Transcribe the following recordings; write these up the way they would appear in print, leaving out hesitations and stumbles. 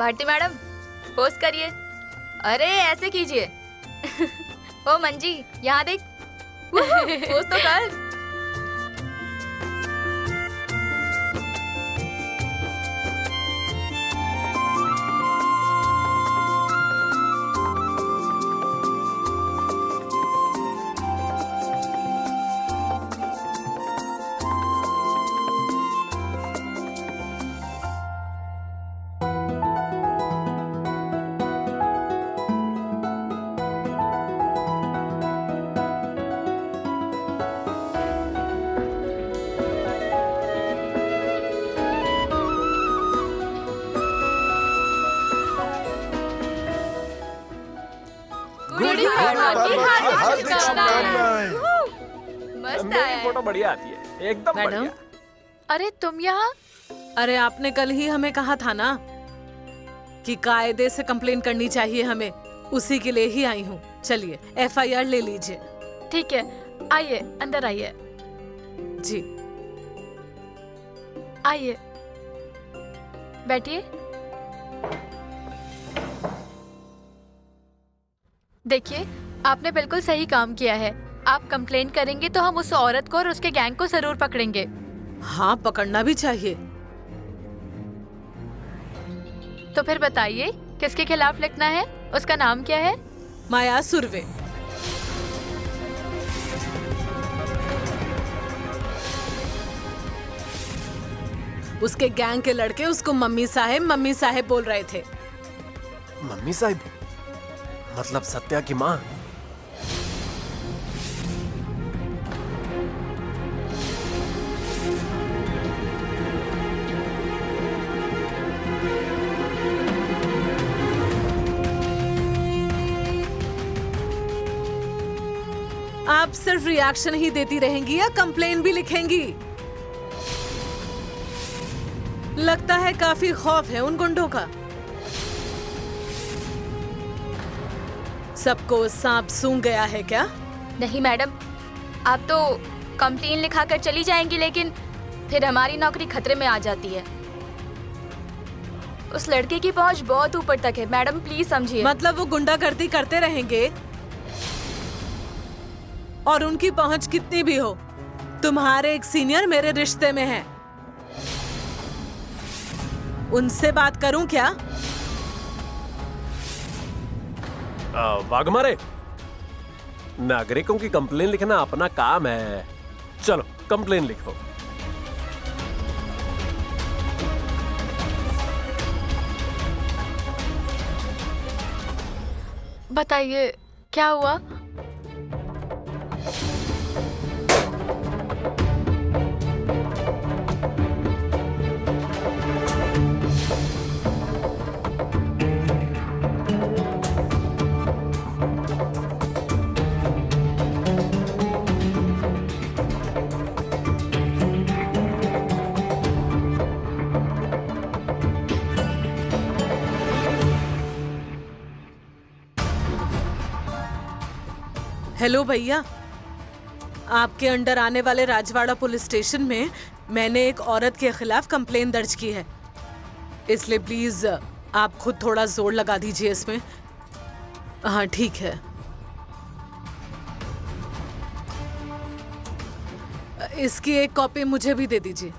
Bharti madam pose करिए। अरे ऐसे कीजिए। ओ मंजी यहाँ देख। पोज तो कर। हार्दिक शुभकामनाएं। मस्त मेरी आया फोटो है। बढ़िया आती है, एकदम मैडम? बढ़िया। अरे तुम यहाँ? अरे आपने कल ही हमें कहा था ना कि कायदे से कंप्लेन करनी चाहिए हमें, उसी के लिए ही आई हूँ। चलिए FIR ले लीजिए। ठीक है, आइए अंदर आइए। जी आइए बैठिए। देखिए, आपने बिल्कुल सही काम किया है। आप कंप्लेन करेंगे तो हम उस औरत को और उसके गैंग को जरूर पकड़ेंगे। हाँ, पकड़ना भी चाहिए। तो फिर बताइए किसके खिलाफ लिखना है? उसका नाम क्या है? माया सुर्वे। उसके गैंग के लड़के उसको मम्मी साहेब बोल रहे थे। मम्मी साहिब मतलब सत्या की माँ। आप सिर्फ रिएक्शन ही देती रहेंगी या कंप्लेन भी लिखेंगी? लगता है काफी खौफ है उन गुंडों का। सबको सांप सूंघ गया है क्या? नहीं मैडम, आप तो कंप्लेन लिखा कर चली जाएंगी, लेकिन फिर हमारी नौकरी खतरे में आ जाती है। उस लड़के की पहुंच बहुत ऊपर तक है मैडम, प्लीज समझिए। मतलब वो गुंडागर्दी करते रहेंगे और उनकी पहुंच कितनी भी हो, तुम्हारे एक सीनियर मेरे रिश्ते में है, उनसे बात करूं क्या? वाघमारे, नागरिकों की कंप्लेन लिखना अपना काम है। चलो कंप्लेन लिखो। बताइए क्या हुआ? हेलो भैया, आपके अंडर आने वाले राजवाड़ा पुलिस स्टेशन में मैंने एक औरत के खिलाफ कंप्लेन दर्ज की है, इसलिए प्लीज आप खुद थोड़ा जोर लगा दीजिए इसमें। हाँ ठीक है। इसकी एक कॉपी मुझे भी दे दीजिए।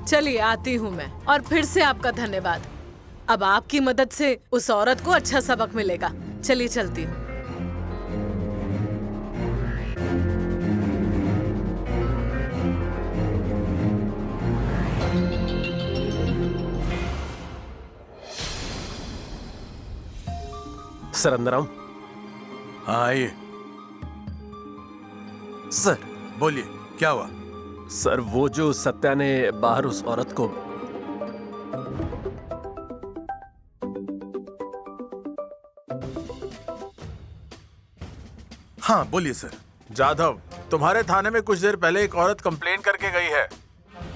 चलिए आती हूँ मैं, और फिर से आपका धन्यवाद। अब आपकी मदद से उस औरत को अच्छा सबक मिलेगा। चलिए चलती हूँ। सर अंदर आऊं? हाँ आइए। सर बोलिए क्या हुआ? सर वो जो सत्या ने बाहर उस औरत को। हाँ बोलिए सर। जाधव, तुम्हारे थाने में कुछ देर पहले एक औरत कंप्लेन करके गई है,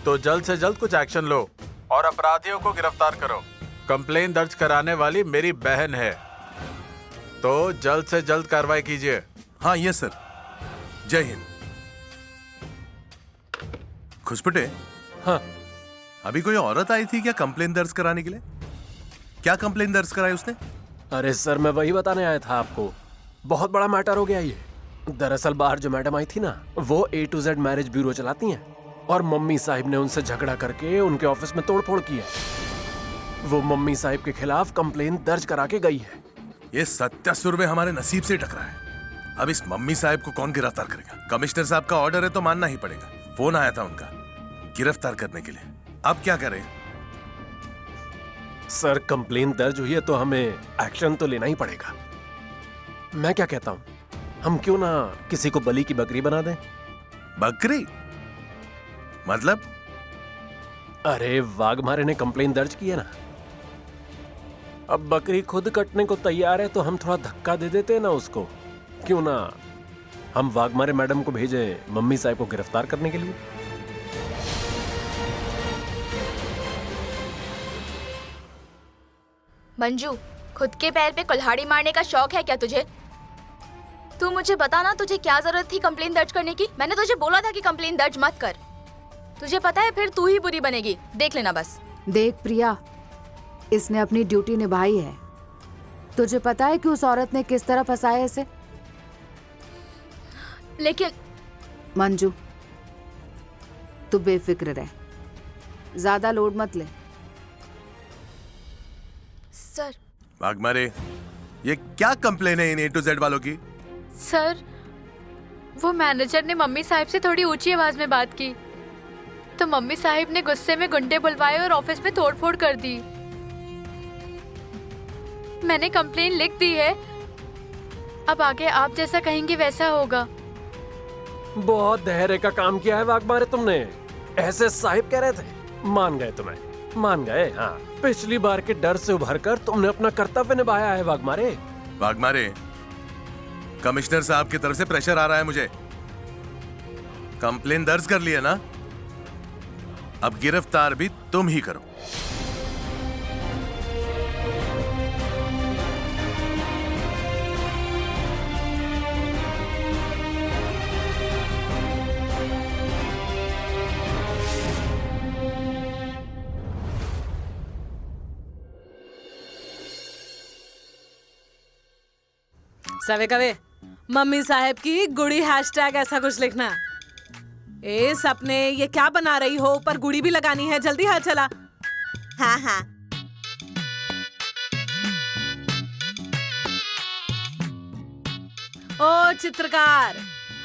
तो जल्द से जल्द कुछ एक्शन लो और अपराधियों को गिरफ्तार करो। कंप्लेन दर्ज कराने वाली मेरी बहन है, तो जल्द से जल्द कार्रवाई कीजिए। हाँ ये सर। जय हिंद। खुशबुटे, हाँ अभी कोई औरत आई थी क्या कंप्लेन दर्ज कराने के लिए? क्या कंप्लेन दर्ज कराई उसने? अरे सर, मैं वही बताने आया था आपको। बहुत बड़ा मैटर हो गया ये। दरअसल बाहर जो मैडम आई थी ना, वो A to Z marriage bureau चलाती हैं और मम्मी साहिब ने उनसे झगड़ा करके उनके ऑफिस में तोड़फोड़ की है। वो मम्मी साहिब के खिलाफ कंप्लेन दर्ज करा के गई है। ये सत्यासुर हमारे नसीब से टकरा है। अब इस मम्मी साहब को कौन गिरफ्तार करेगा? कमिश्नर साहब का ऑर्डर है तो मानना ही पड़ेगा। फोन आया था उनका गिरफ्तार करने के लिए। अब क्या करें? सर, कंप्लेन दर्ज हुई है तो हमें एक्शन तो लेना ही पड़ेगा। मैं क्या कहता हूँ, हम क्यों ना किसी को बलि की बकरी बना दें? बकरी मतलब? अरे वाघमारे ने कंप्लेन दर्ज की है ना, अब बकरी खुद कटने को तैयार है तो हम थोड़ा धक्का दे देते हैं ना उसको। क्यों ना हम वाघमारे मैडम को भेजें मम्मी साहब को गिरफ्तार करने के लिए। मंजू, खुद के पैर पे कुल्हाड़ी मारने का शौक है क्या तुझे? तू मुझे बता ना, तुझे क्या जरूरत थी कंप्लेन दर्ज करने की? मैंने तुझे बोला था कि कंप्लेन दर्ज मत कर। तुझे पता है फिर तू ही बुरी बनेगी, देख लेना बस। देख प्रिया, इसने अपनी ड्यूटी निभाई है। तुझे पता है कि उस औरत ने किस तरह फंसाया इसे? लेकिन मंजू, तू बेफिक्र रह, ज्यादा लोड मत ले। सर, वाघमारे, ये क्या कंप्लेन है इन A to Z वालों की? सर, वो मैनेजर ने मम्मी साहिब से थोड़ी ऊंची आवाज में बात की तो मम्मी साहिब ने गुस्से में गुंडे बुलवाए और ऑफिस में तोड़फोड़ कर दी। मैंने कंप्लेन लिख दी है, अब आगे आप जैसा कहेंगे वैसा होगा। बहुत धैर्य का काम किया है वाघमारे तुमने। ऐसे साहिब कह रहे थे, मान गए तुम्हें, मान गए। हाँ, पिछली बार के डर से उभरकर तुमने अपना कर्तव्य निभाया है वाघमारे। वाघमारे, कमिश्नर साहब की तरफ से प्रेशर आ रहा है मुझे। कंप्लेन दर्ज कर लिया ना, अब गिरफ्तार भी तुम ही करो। सवे कवे, मम्मी साहब की गुड़ी हैशटैग ऐसा कुछ लिखना। ए सपने, ये क्या बना रही हो? ऊपर गुड़ी भी लगानी है, जल्दी हाथ चला। हाँ हाँ। ओ चित्रकार,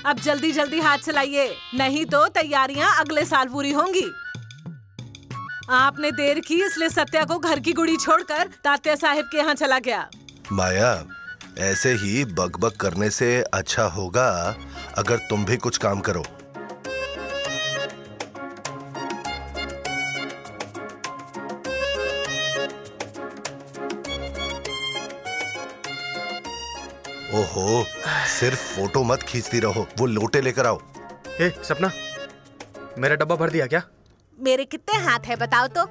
अब जल्दी जल्दी हाथ चलाइए, नहीं तो तैयारियां अगले साल पूरी होंगी। आपने देर की इसलिए सत्या को घर की गुड़ी छोड़कर तात्या साहिब के यहाँ चला गया। माया, ऐसे ही बकबक करने से अच्छा होगा अगर तुम भी कुछ काम करो। ओहो, सिर्फ फोटो मत खींचती रहो, वो लोटे लेकर आओ। ए, सपना, मेरा डब्बा भर दिया क्या? मेरे कितने हाथ है बताओ तो?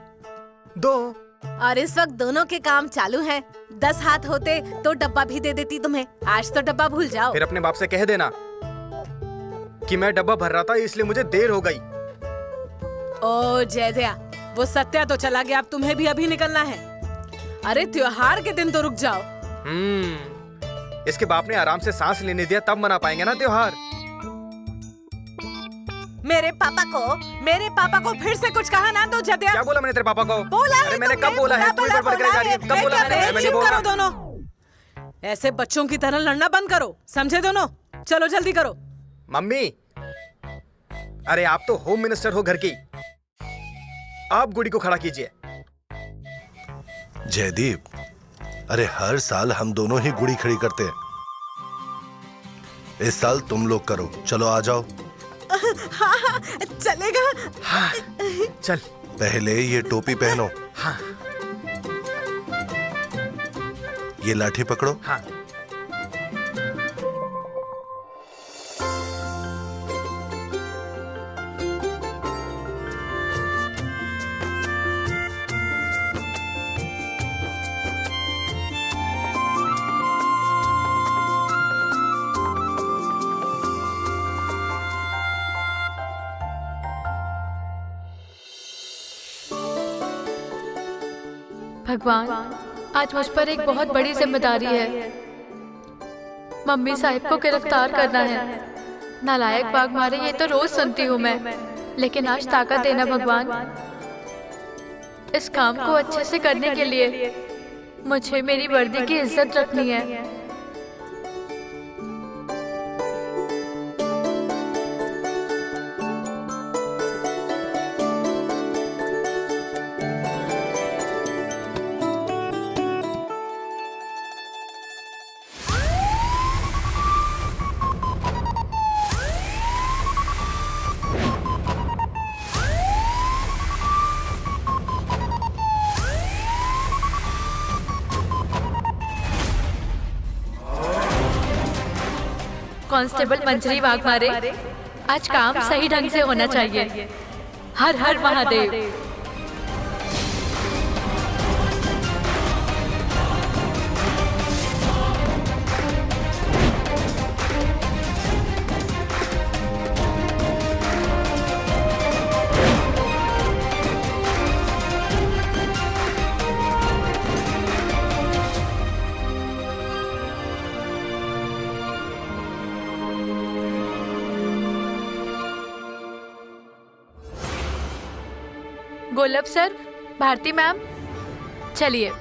2। और इस वक्त दोनों के काम चालू हैं। 10 हाथ होते तो डब्बा भी दे देती तुम्हें। आज तो डब्बा भूल जाओ। फिर अपने बाप से कह देना कि मैं डब्बा भर रहा था इसलिए मुझे देर हो गई। ओ जयदया, वो सत्या तो चला गया, अब तुम्हें भी अभी निकलना है। अरे त्योहार के दिन तो रुक जाओ। इसके बाप ने आराम से सांस लेने दिया तब मना पाएंगे ना त्योहार। मेरे पापा को फिर से कुछ कहा ना तो जयदया। क्या बोला मैंने तेरे पापा को? बोला है अरे मैंने तुमने, कब बोला है? तू इधर पढ़ जा रही है। कब बोला मैंने? मैंने चुप बोला। करो दोनों। ऐसे बच्चों की तरह लड़ना बंद करो, समझे दोनों? चलो जल्दी करो। मम्मी, अरे आप तो होम मिनिस्टर हो घर की, आप गुड़ी को खड़ा कीजिए। जयदीप, अरे हर साल हम दोनों ही गुड़ी खड़ी करते हैं, इस साल तुम लोग करो। चलो आ जाओ। हाँ, चलेगा। हाँ, चल। पहले ये टोपी पहनो। हाँ। ये लाठी पकड़ो। हाँ। भगवान, आज मुझ पर एक बहुत बड़ी जिम्मेदारी है। मम्मी साहिब को गिरफ्तार करना है। नालायक बाग मारे ये तो रोज सुनती हूँ मैं, लेकिन आज ताकत देना भगवान। इस काम को अच्छे से करने के लिए मुझे मेरी वर्दी की इज्जत रखनी है। कांस्टेबल मंजरी वाघमारे, आज काम सही ढंग से होना चाहिए। हर हर महादेव। गोलब सर, भारती मैम, चलिए।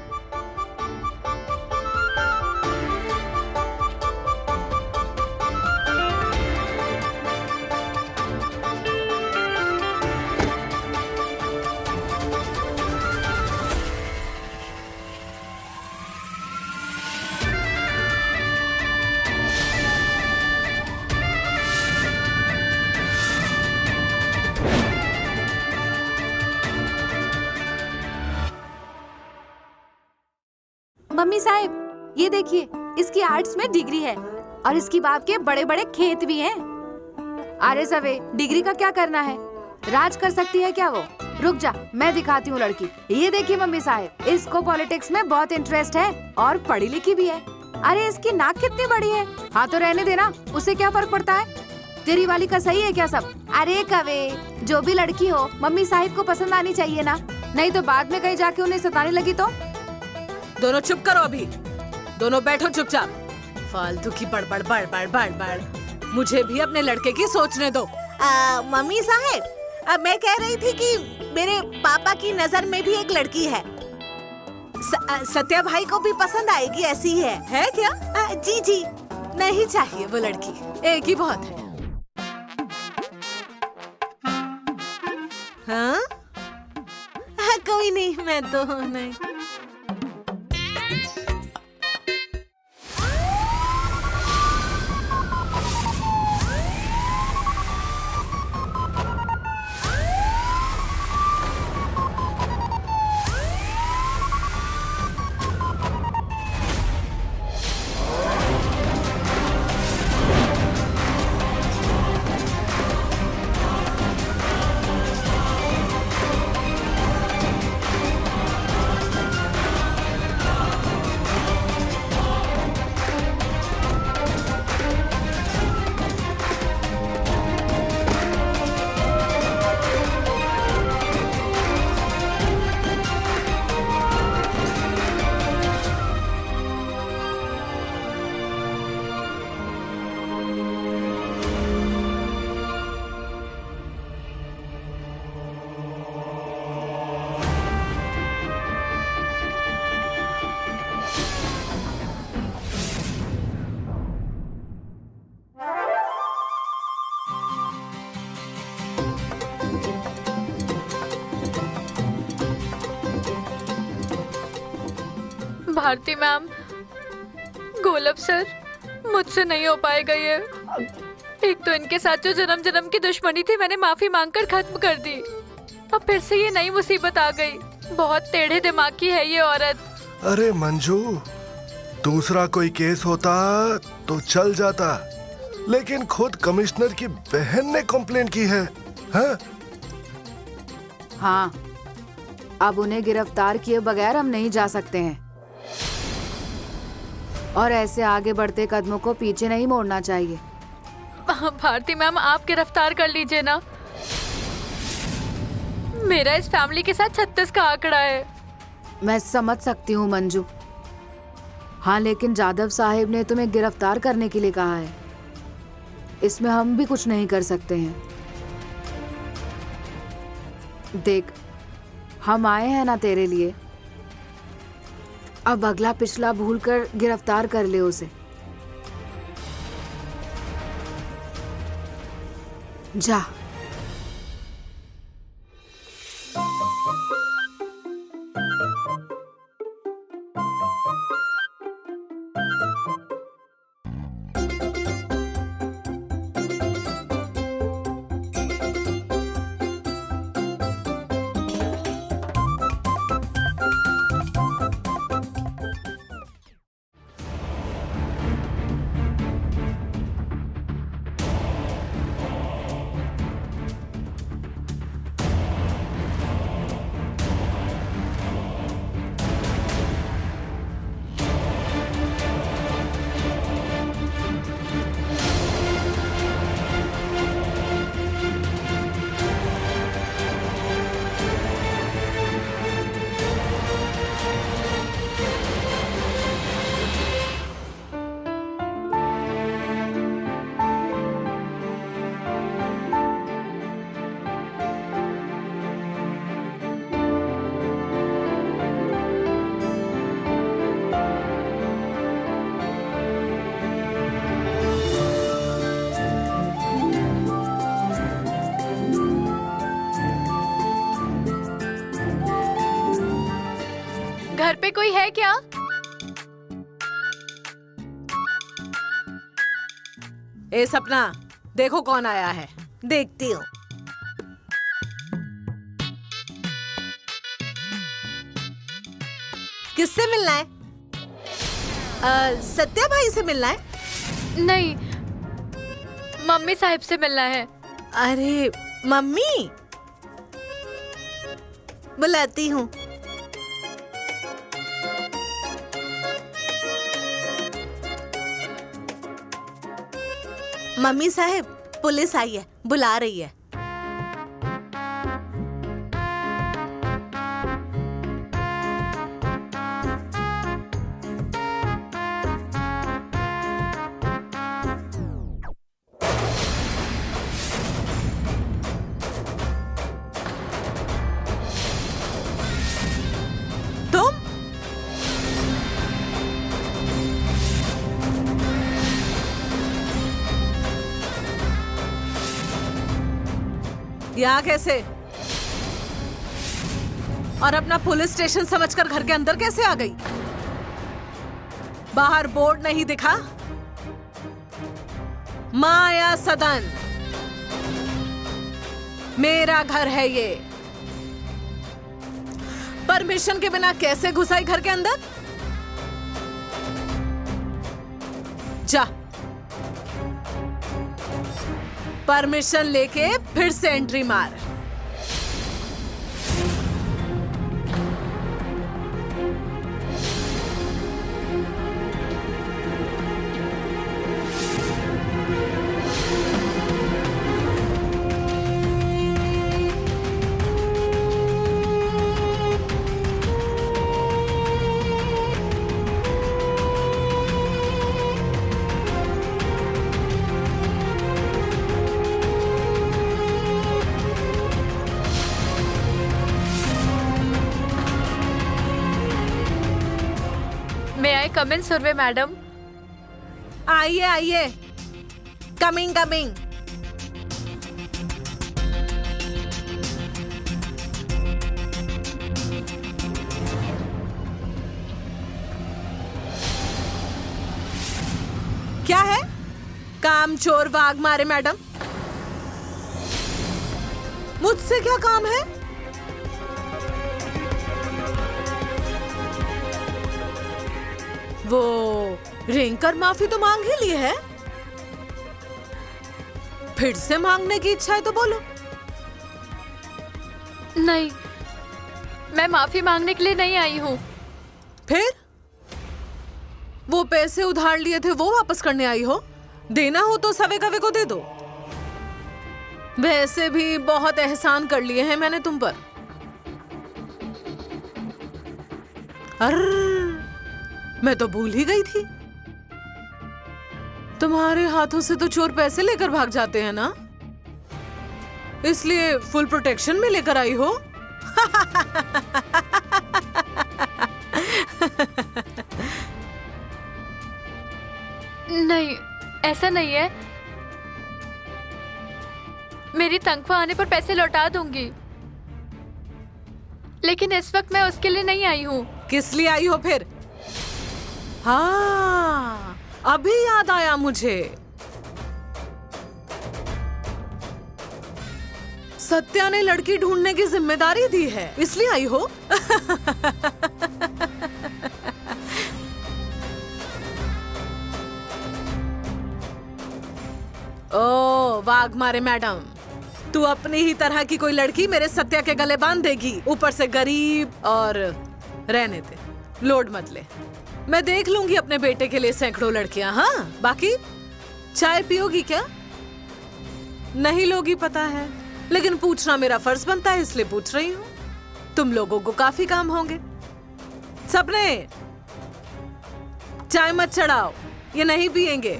मम्मी साहब, ये देखिए, इसकी आर्ट्स में डिग्री है और इसकी बाप के बड़े बड़े खेत भी हैं। अरे सवे, डिग्री का क्या करना है? राज कर सकती है क्या वो? रुक जा, मैं दिखाती हूँ लड़की। ये देखिए मम्मी साहब, इसको पॉलिटिक्स में बहुत इंटरेस्ट है और पढ़ी लिखी भी है। अरे इसकी नाक कितनी बड़ी है। हाँ तो रहने देना, उससे क्या फर्क पड़ता है? तेरी वाली का सही है क्या सब? अरे कवे, जो भी लड़की हो मम्मी साहिब को पसंद आनी चाहिए ना, नहीं तो बाद में कहीं जाके उन्हें सताने लगी तो। दोनों चुप करो अभी, दोनों बैठो चुपचाप। फालतू की बड़बड़ बड़बड़ बड़बड़। मुझे भी अपने लड़के की सोचने दो। मम्मी साहब, अब मैं कह रही थी कि मेरे पापा की नजर में भी एक लड़की है। सत्या भाई को भी पसंद आएगी, ऐसी है क्या? जी जी, नहीं चाहिए वो लड़की, एक ही बहुत है। हाँ? कोई नहीं, मैं तो नहीं। भारती मैम, गोलब सर, मुझसे नहीं हो पाएगा ये। एक तो इनके साथ जो जन्म जन्म की दुश्मनी थी मैंने माफी मांगकर खत्म कर दी, अब फिर से ये नई मुसीबत आ गई। बहुत टेढ़े दिमाग की है ये औरत। अरे मंजू, दूसरा कोई केस होता तो चल जाता, लेकिन खुद कमिश्नर की बहन ने कंप्लेंट की है। हाँ, अब उन्हें गिरफ्तार किए बगैर हम नहीं जा सकते हैं और ऐसे आगे बढ़ते कदमों को पीछे नहीं मोड़ना चाहिए। भारती मैम, आप गिरफ्तार कर लीजिए ना। मेरा इस फैमिली के साथ 36 का आंकड़ा है। मैं समझ सकती हूँ मंजू। हाँ, लेकिन जादव साहिब ने तुम्हें गिरफ्तार करने के लिए कहा है। इसमें हम भी कुछ नहीं कर सकते हैं। देख, हम आए हैं ना तेरे लिए। अब अगला पिछला भूलकर गिरफ्तार कर ले उसे। जा। घर पे कोई है क्या? ए सपना, देखो कौन आया है। देखती हूँ। किससे मिलना है? सत्या भाई से मिलना है? नहीं, मम्मी साहिब से मिलना है। अरे मम्मी, बुलाती हूँ। मम्मी साहब, पुलिस आई है, बुला रही है। तुम? यहाँ कैसे? और अपना पुलिस स्टेशन समझकर घर के अंदर कैसे आ गई? बाहर बोर्ड नहीं दिखा? माया सदन, मेरा घर है ये। परमिशन के बिना कैसे घुस आई घर के अंदर? जा, परमिशन लेके फिर से एंट्री मार। May I come in, Surabhi madam? आइए आइए, कमिंग कमिंग। क्या है? काम चोर वाग मारे मैडम। मुझसे क्या काम है? वो रेंकर माफी तो मांग ही ली है, फिर से मांगने की इच्छा है तो बोलो। नहीं, मैं माफी मांगने के लिए नहीं आई हूँ। फिर वो पैसे उधार लिए थे वो वापस करने आई हो? देना हो तो सवे कवे को दे दो। वैसे भी बहुत एहसान कर लिए हैं मैंने तुम पर। मैं तो भूल ही गई थी। तुम्हारे हाथों से तो चोर पैसे लेकर भाग जाते हैं ना, इसलिए फुल प्रोटेक्शन में लेकर आई हो। नहीं, ऐसा नहीं है। मेरी तनख्वाह आने पर पैसे लौटा दूंगी, लेकिन इस वक्त मैं उसके लिए नहीं आई हूँ। किस लिए आई हो फिर? हाँ, अभी याद आया मुझे। सत्या ने लड़की ढूंढने की जिम्मेदारी दी है, इसलिए आई हो। ओ वाघमारे मैडम, तू अपनी ही तरह की कोई लड़की मेरे सत्या के गले बांध देगी, ऊपर से गरीब। और रहने दे, लोड मत ले, मैं देख लूंगी अपने बेटे के लिए सैकड़ों लड़कियां। हाँ, बाकी चाय पियोगी क्या? नहीं लोगी पता है, लेकिन पूछना मेरा फर्ज बनता है, इसलिए पूछ रही हूँ। तुम लोगों को काफी काम होंगे। सपने, चाय मत चढ़ाओ, ये नहीं पिएंगे।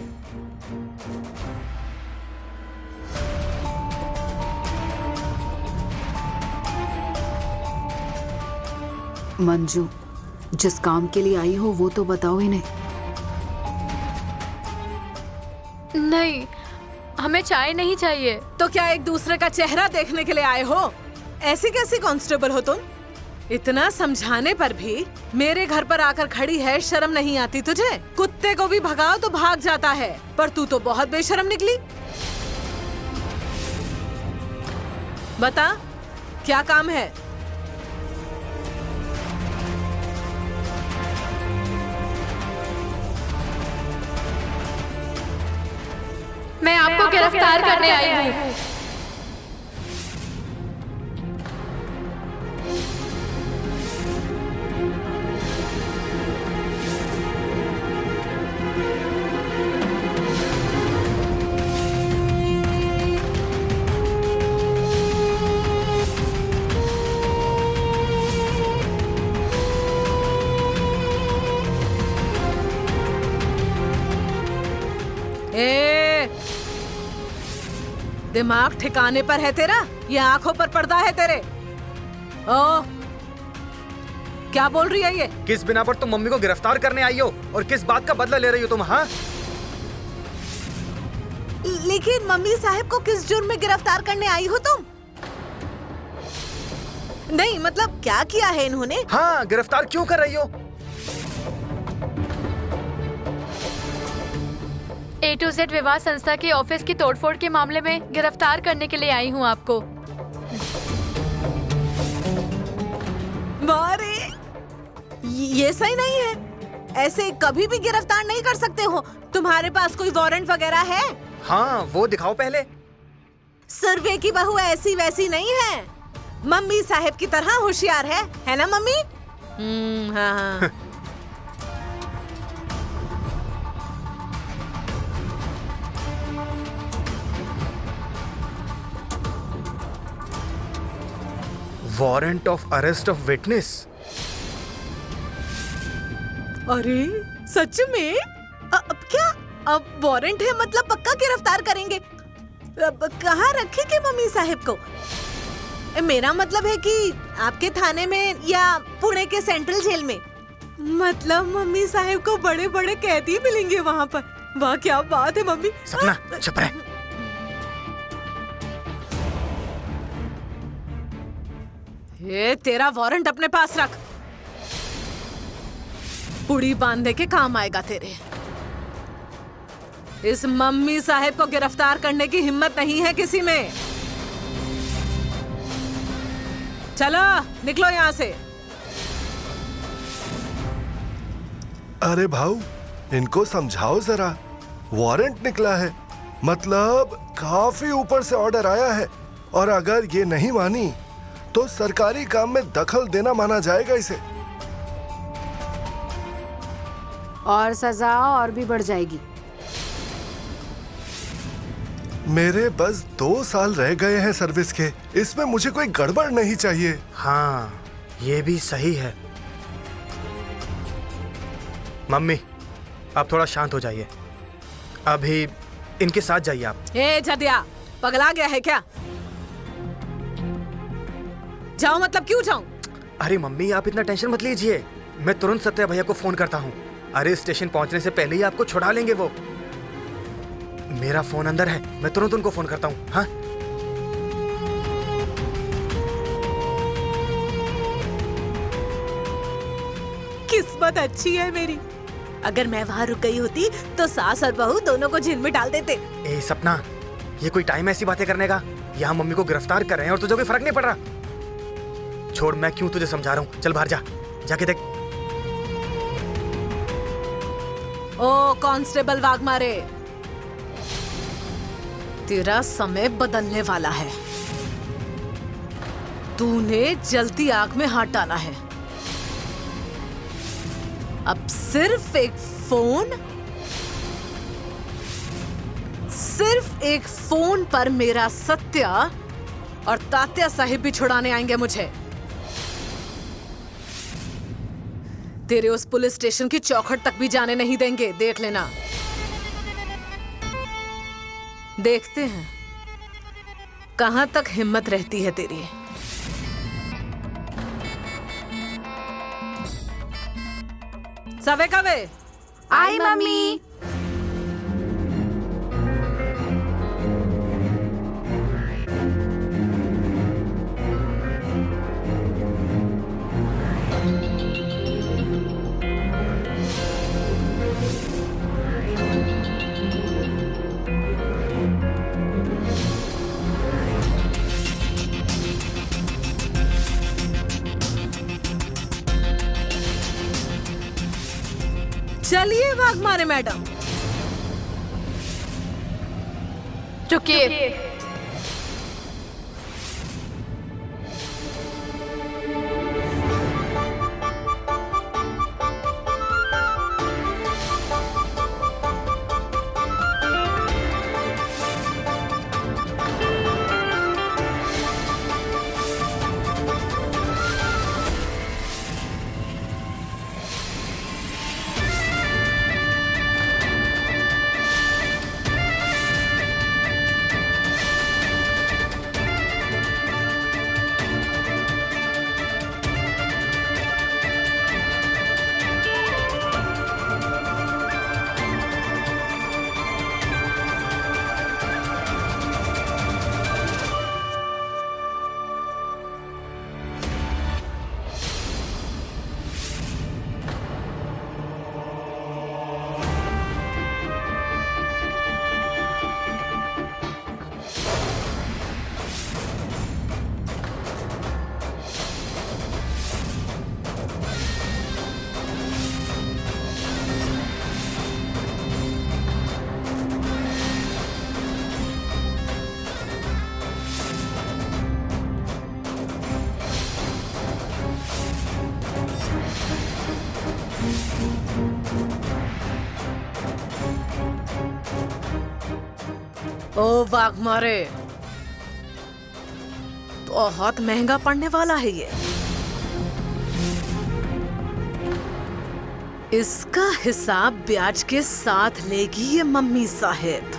मंजू, जिस काम के लिए आई हो वो तो बताओ इन्हें। नहीं, हमें चाय नहीं चाहिए। तो क्या एक दूसरे का चेहरा देखने के लिए आए हो? ऐसी कैसी कांस्टेबल हो तुम? इतना समझाने पर भी मेरे घर पर आकर खड़ी है, शर्म नहीं आती तुझे? कुत्ते को भी भगाओ तो भाग जाता है, पर तू तो बहुत बेशर्म निकली। बता, क्या काम है? मैं आपको गिरफ्तार करने आई हूँ। दिमाग ठिकाने पर है तेरा? ये आंखों पर पर्दा है तेरे? ओ, क्या बोल रही है ये? किस बिना पर तुम मम्मी को गिरफ्तार करने आई हो और किस बात का बदला ले रही हो तुम? हाँ, लेकिन मम्मी साहब को किस जुर्म में गिरफ्तार करने आई हो तुम? नहीं मतलब क्या किया है इन्होंने? हाँ, गिरफ्तार क्यों कर रही हो? A to Z विवाह संस्था के ऑफिस की तोड़फोड़ के मामले में गिरफ्तार करने के लिए आई हूँ आपको। बारे, ये सही नहीं है। ऐसे कभी भी गिरफ्तार नहीं कर सकते हो। तुम्हारे पास कोई वारंट वगैरह है? हाँ, वो दिखाओ पहले। सर्वे की बहू ऐसी वैसी नहीं है, मम्मी साहब की तरह होशियार है ना मम्मी? हाँ हाँ। Warrant of arrest of witness. अरे सच में? अब क्या? अब वारंट है मतलब पक्का गिरफ्तार करेंगे। अब कहाँ रखेंगे मम्मी साहब को? मेरा मतलब है कि आपके थाने में या पुणे के सेंट्रल जेल में। मतलब मम्मी साहब को बड़े बड़े कैदी मिलेंगे वहाँ पर। वाह क्या बात है मम्मी। सपना चुप रह। ये तेरा वारंट अपने पास रख, पुड़ी बांधने के काम आएगा तेरे। इस मम्मी साहब को गिरफ्तार करने की हिम्मत नहीं है किसी में। चलो निकलो यहाँ से। अरे भाऊ, इनको समझाओ जरा। वारंट निकला है मतलब काफी ऊपर से ऑर्डर आया है, और अगर ये नहीं मानी तो सरकारी काम में दखल देना माना जाएगा इसे। और सजा और भी बढ़ जाएगी। मेरे बस 2 साल रह गए हैं सर्विस के, इसमें मुझे कोई गड़बड़ नहीं चाहिए। हाँ, ये भी सही है। मम्मी, आप थोड़ा शांत हो जाइए। अभी इनके साथ जाइए आप। ए जदिया, पगला गया है क्या? जाओ मतलब क्यों जाऊं? अरे मम्मी, आप इतना टेंशन मत लीजिए, मैं तुरंत सत्या भैया को फोन करता हूँ। अरे स्टेशन पहुंचने से पहले ही आपको छुड़ा लेंगे वो। मेरा फोन अंदर है, मैं तुरंत उनको फोन करता हूँ। हाँ, किस्मत अच्छी है मेरी। अगर मैं वहाँ रुक गई होती तो सास और बहू दोनों को जेल में डाल देते। ए सपना, ये कोई टाइम ऐसी बातें करने का? यहाँ मम्मी को गिरफ्तार कर रहे हैं और तुझे कोई फर्क नहीं पड़ रहा। छोड़, मैं क्यों तुझे समझा रहा हूँ। चल बाहर जा, जाके देख। ओ कांस्टेबल वाघमारे, तेरा समय बदलने वाला है। तूने जलती आग में हाथ डाला है। अब सिर्फ एक फोन पर मेरा सत्या और तात्या साहिब भी छुड़ाने आएंगे मुझे। तेरे उस पुलिस स्टेशन की चौखट तक भी जाने नहीं देंगे, देख लेना। देखते हैं कहां तक हिम्मत रहती है तेरी। सवे कवे आई मम्मी। चलिए वाघमारे मैडम। रुकिए। ओ वाघमारे, तो बहुत महंगा पड़ने वाला है ये। इसका हिसाब ब्याज के साथ लेगी ये मम्मी साहिब।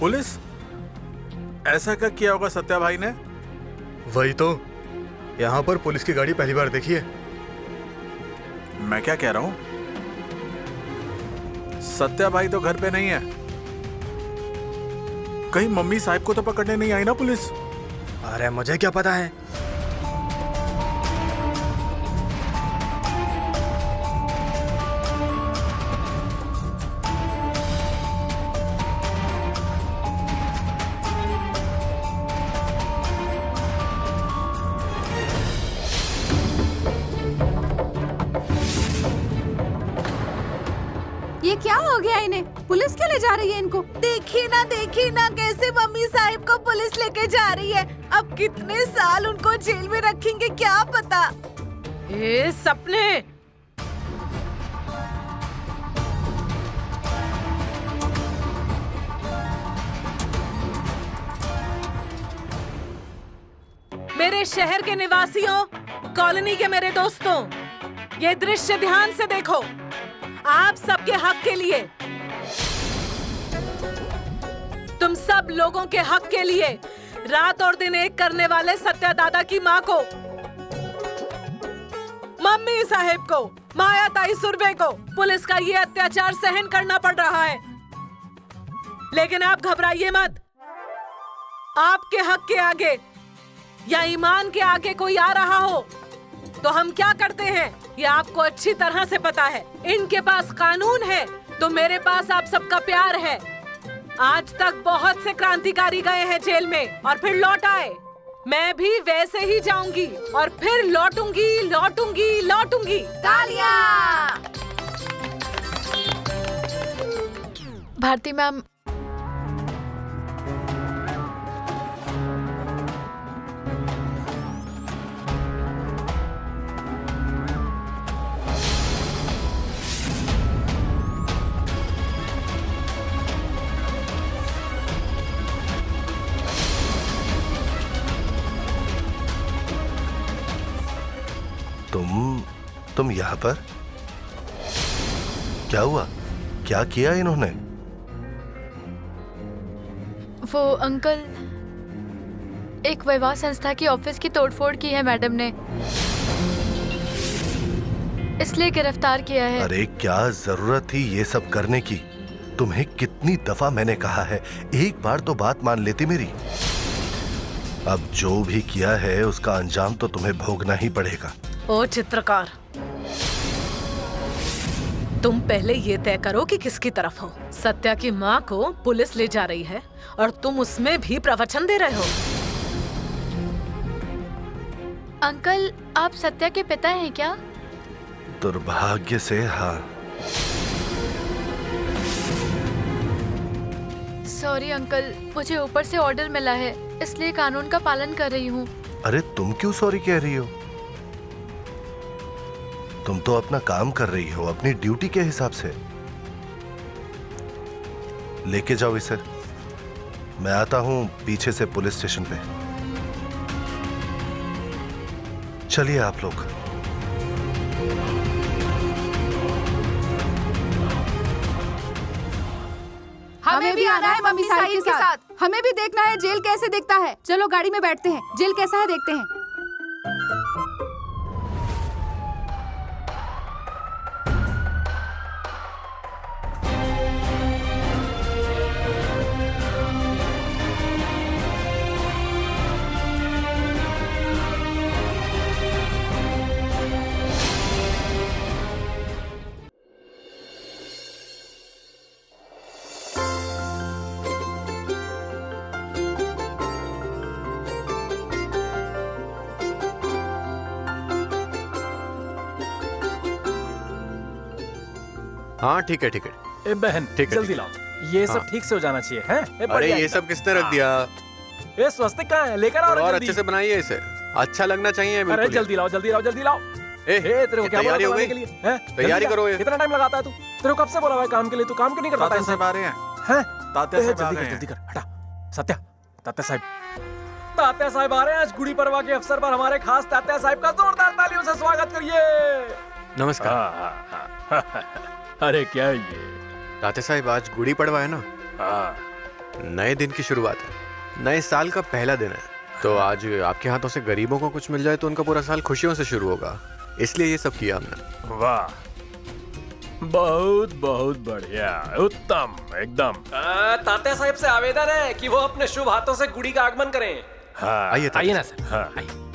पुलिस ऐसा क्या किया होगा सत्या भाई ने? वही तो, यहाँ पर पुलिस की गाड़ी पहली बार देखी है। मैं क्या कह रहा हूँ, सत्या भाई तो घर पे नहीं है। कहीं मम्मी साहिब को तो पकड़ने नहीं आई ना पुलिस? अरे मुझे क्या पता है। ये क्या हो गया इन्हें? पुलिस क्यों ले जा रही है इनको? देखिए ना कैसे मम्मी साहिब को पुलिस लेके जा रही है। अब कितने साल उनको जेल में रखेंगे क्या पता। ए सपने, मेरे शहर के निवासियों, कॉलोनी के मेरे दोस्तों, ये दृश्य ध्यान से देखो। आप सबके हक के लिए, तुम सब लोगों के हक के लिए रात और दिन एक करने वाले सत्या दादा की माँ को, मम्मी साहेब को, माया ताई सुरभि को पुलिस का ये अत्याचार सहन करना पड़ रहा है। लेकिन आप घबराइए मत। आपके हक के आगे या ईमान के आगे कोई आ रहा हो तो हम क्या करते हैं ये आपको अच्छी तरह से पता है। इनके पास कानून है तो मेरे पास आप सबका प्यार है। आज तक बहुत से क्रांतिकारी गए हैं जेल में और फिर लौट आए। मैं भी वैसे ही जाऊंगी और फिर लौटूंगी, लौटूंगी, लौटूंगी। तालियां! भारती मैम, तुम यहाँ पर? क्या हुआ? क्या किया इन्होंने? वो अंकल, एक विवाह संस्था की ऑफिस की तोड़फोड़ की है मैडम ने, इसलिए गिरफ्तार किया है। अरे क्या जरूरत थी ये सब करने की? तुम्हें कितनी दफा मैंने कहा है, एक बार तो बात मान लेती मेरी। अब जो भी किया है उसका अंजाम तो तुम्हें भोगना ही पड़ेगा। ओ चित्रकार, तुम पहले ये तय करो कि किसकी तरफ हो। सत्या की माँ को पुलिस ले जा रही है और तुम उसमें भी प्रवचन दे रहे हो। अंकल, आप सत्या के पिता हैं क्या? दुर्भाग्य से हाँ। सॉरी अंकल, मुझे ऊपर से ऑर्डर मिला है, इसलिए कानून का पालन कर रही हूँ। अरे तुम क्यों सॉरी कह रही हो? तुम तो अपना काम कर रही हो, अपनी ड्यूटी के हिसाब से। लेके जाओ इसे, मैं आता हूं पीछे से पुलिस स्टेशन पे। चलिए आप लोग। हमें भी आना है मम्मी साहिब के साथ। हमें भी देखना है जेल कैसे दिखता है। चलो गाड़ी में बैठते हैं, जेल कैसा है देखते हैं। हाँ ठीक है ठीक है। ए बहन, ठीक है, जल्दी ठीक है। लाओ, ये सब हाँ। ठीक से हो जाना चाहिए, हैं? ए, अरे बढ़िया ये एकदम। सब किसने रख दिया? ए स्वस्तिक कहाँ है? लेकर आओ और जल्दी। अच्छे से बनाइए इसे, अच्छा लगना चाहिए अरे बिल्कुल। जल्दी लाओ, जल्दी लाओ, जल्दी लाओ। ए, तेरे को क्या बोला तैयारी हो बनाने गई? के लिए? हैं? तैयारी जल्दी करो ला। ये। कितना टाइम लगाता है तू? तेरे को कब से बोला हुआ है काम के लिए? तू काम क्यों नहीं करता? तात्या साहब आ रहे हैं। हैं? तात्या साहब आ जल्दी रहे कर, हैं। जल्दी कर, हटा। सत्या, तात्या साहब, तात्या साहब आ रहे हैं। आज गुड़ी पड़वा के अवसर पर हमारे खास तात्या साहब का जोरदार तालियों से स्वागत करिए। नमस्कार। अरे क्या है ये? तात्या साहब, आज गुड़ी पड़वा है ना, नए दिन की शुरुआत है, नए साल का पहला दिन है, तो आज आपके हाथों से गरीबों को कुछ मिल जाए तो उनका पूरा साल खुशियों से शुरू होगा, इसलिए ये सब किया हमने। वाह, बहुत बहुत बढ़िया, उत्तम एकदम। तात्या साहब से आवेदन है कि वो अपने शुभ हाथों से गुड़ी का आगमन करें। हाँ, आइए आइए ना सर। हाँ, आइए।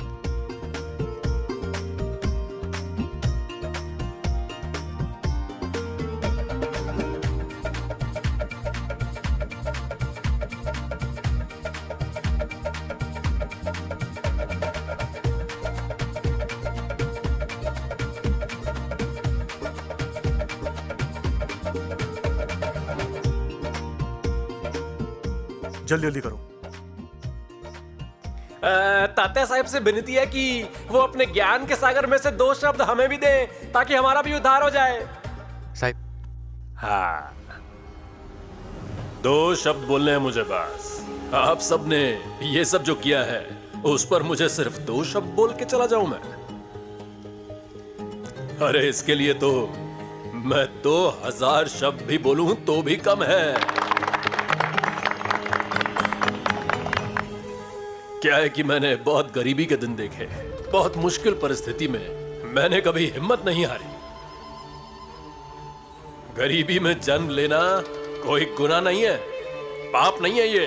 जल्दी जल्दी करो। तात्या साहब से विनती है कि वो अपने ज्ञान के सागर में से 2 शब्द हमें भी दें ताकि हमारा भी उद्धार हो जाए। साहब, हाँ, 2 शब्द बोलने हैं मुझे बस। आप सबने ये सब जो किया है उस पर मुझे सिर्फ 2 शब्द बोल के चला जाऊं मैं? अरे इसके लिए तो मैं 2000 शब्द भी बोलूं तो भी कम है। क्या है कि मैंने बहुत गरीबी के दिन देखे, बहुत मुश्किल परिस्थिति में मैंने कभी हिम्मत नहीं हारी। गरीबी में जन्म लेना कोई गुनाह नहीं है, पाप नहीं है ये,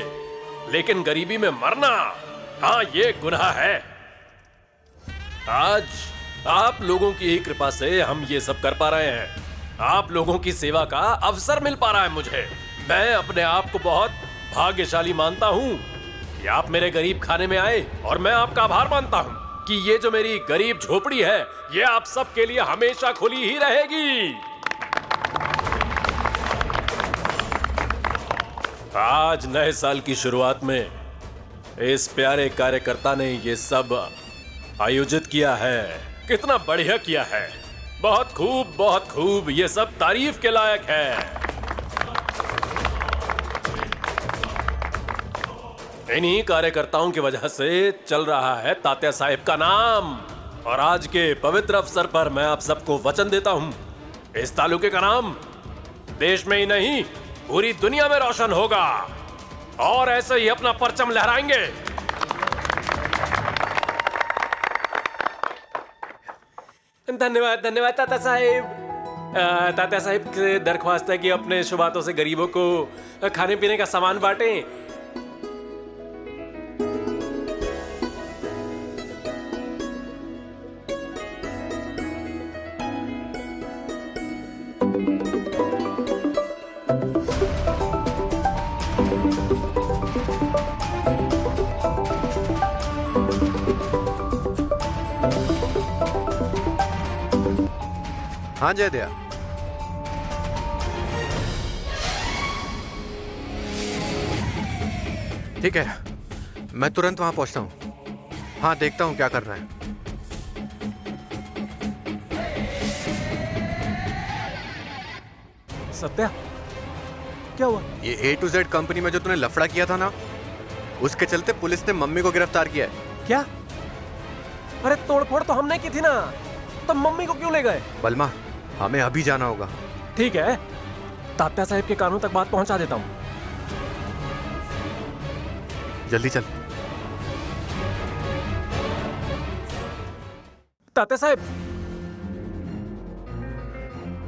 लेकिन गरीबी में मरना, हाँ ये गुनाह है। आज आप लोगों की ही कृपा से हम ये सब कर पा रहे हैं। आप लोगों की सेवा का अवसर मिल पा रहा है मुझे। मैं अपने आप को बहुत भाग्यशाली मानता हूं कि आप मेरे गरीब खाने में आए, और मैं आपका आभार मानता हूं कि ये जो मेरी गरीब झोपड़ी है ये आप सबके लिए हमेशा खुली ही रहेगी। आज नए साल की शुरुआत में इस प्यारे कार्यकर्ता ने ये सब आयोजित किया है। कितना बढ़िया किया है, बहुत खूब बहुत खूब, ये सब तारीफ के लायक है। इन्हीं कार्यकर्ताओं की वजह से चल रहा है तात्या साहेब का नाम, और आज के पवित्र अवसर पर मैं आप सबको वचन देता हूं, इस तालुके का नाम देश में ही नहीं पूरी दुनिया में रोशन होगा, और ऐसे ही अपना परचम लहराएंगे। धन्यवाद धन्यवाद तात्या साहिब। तात्या साहिब की दरख्वास्त है कि अपने शुभ हाथों से गरीबों को खाने पीने का सामान बांटें। हाँ जय दया। ठीक है, मैं तुरंत वहां पहुंचता हूं। हाँ देखता हूं क्या कर रहा है। सत्या, क्या हुआ? ये A to Z कंपनी में जो तूने लफड़ा किया था ना, उसके चलते पुलिस ने मम्मी को गिरफ्तार किया है। क्या? अरे तोड़फोड़ तो हमने की थी ना, तो मम्मी को क्यों ले गए? बलमा, हमें अभी जाना होगा। ठीक है, तात्या साहब के कानों तक बात पहुंचा देता हूं। जल्दी चल। तात्या साहब,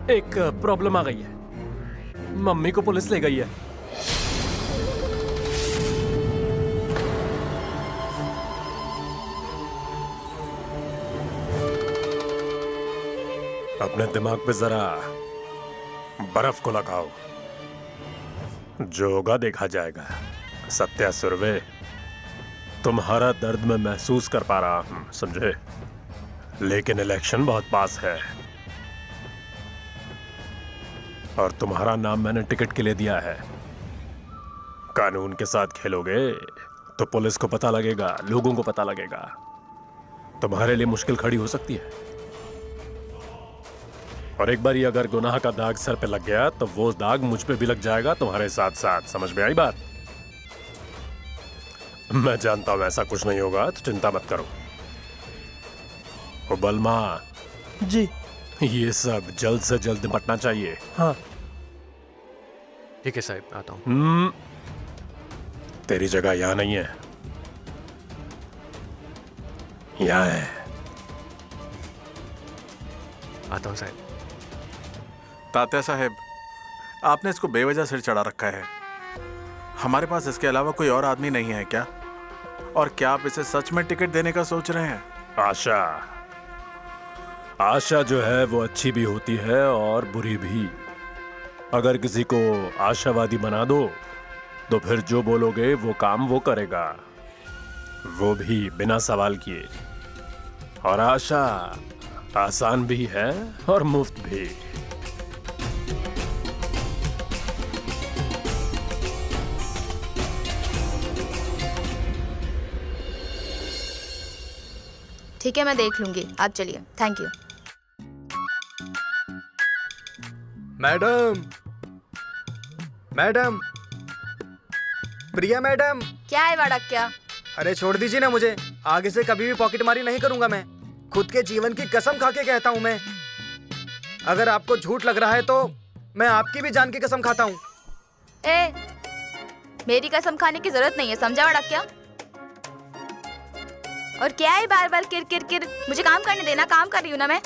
एक प्रॉब्लम आ गई है। मम्मी को पुलिस ले गई है। अपने दिमाग पे जरा बर्फ को लगाओ, जो होगा देखा जाएगा। सत्या सुरवे, तुम्हारा दर्द मैं महसूस कर पा रहा हूं, समझे? लेकिन इलेक्शन बहुत पास है, और तुम्हारा नाम मैंने टिकट के लिए दिया है। कानून के साथ खेलोगे तो पुलिस को पता लगेगा, लोगों को पता लगेगा, तुम्हारे लिए मुश्किल खड़ी हो सकती है। और एक बार ये अगर गुनाह का दाग सर पे लग गया तो वो दाग मुझ पे भी लग जाएगा तुम्हारे साथ साथ। समझ में आई बात? मैं जानता हूं ऐसा कुछ नहीं होगा, तो चिंता मत करो। ओ बलमा जी, ये सब जल्द से जल्द निपटना चाहिए। हाँ ठीक है साहब, आता हूं। तेरी जगह यहां नहीं है, यहां है। आता हूं साहब। तात्या साहेब, आपने इसको बेवजह सिर चढ़ा रखा है। हमारे पास इसके अलावा कोई और आदमी नहीं है क्या? और क्या आप इसे सच में टिकट देने का सोच रहे हैं? आशा जो है वो अच्छी भी होती है और बुरी भी। अगर किसी को आशावादी बना दो तो फिर जो बोलोगे वो काम वो करेगा, वो भी बिना सवाल किए। और आशा आसान भी है और मुफ्त भी। ठीक है, मैं देख लूंगी। आप चलिए। Thank you. Madam, madam, Priya madam. क्या है वाड़क क्या? अरे छोड़ दीजिए ना मुझे, आगे से कभी भी पॉकेटमारी नहीं करूंगा मैं। खुद के जीवन की कसम खा के कहता हूं मैं। अगर आपको झूठ लग रहा है तो मैं आपकी भी जान की कसम खाता हूं। ए, मेरी कसम खाने की जरूरत नहीं है, समझा बड़ा क्या? और क्या है बार बार किर किर किर? मुझे काम करने देना, काम कर रही हूँ ना मैं।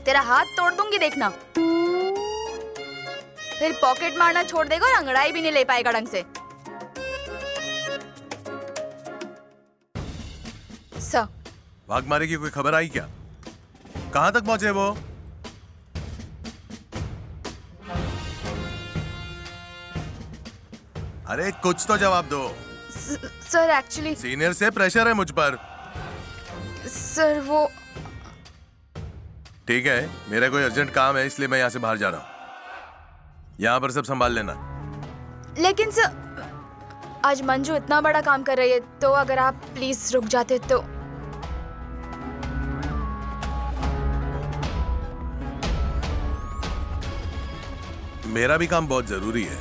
तेरा हाथ तोड़ दूंगी देखना। फिर पॉकेट मारना छोड़ देगा और अंगड़ाई भी नहीं ले पाएगा ढंग से। भागमारी की कोई खबर आई क्या? कहां तक पहुंचे वो? अरे कुछ तो जवाब दो। सर एक्चुअली सीनियर से प्रेशर है मुझ पर। सर वो ठीक है, मेरा कोई अर्जेंट काम है इसलिए मैं यहाँ से बाहर जा रहा हूँ। यहाँ पर सब संभाल लेना। लेकिन सर आज मंजू इतना बड़ा काम कर रही है, तो अगर आप प्लीज रुक जाते तो। मेरा भी काम बहुत जरूरी है।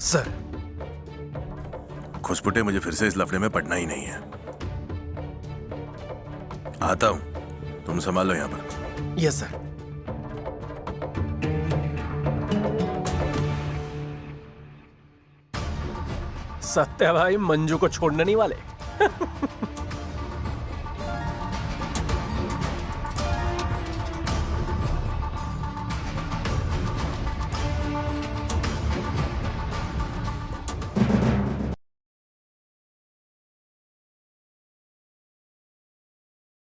सर खुशपुटे, मुझे फिर से इस लफड़े में पड़ना ही नहीं है। आता हूं, तुम संभालो यहाँ पर। Yes sir. सत्या भाई मंजू को छोड़ने नहीं वाले।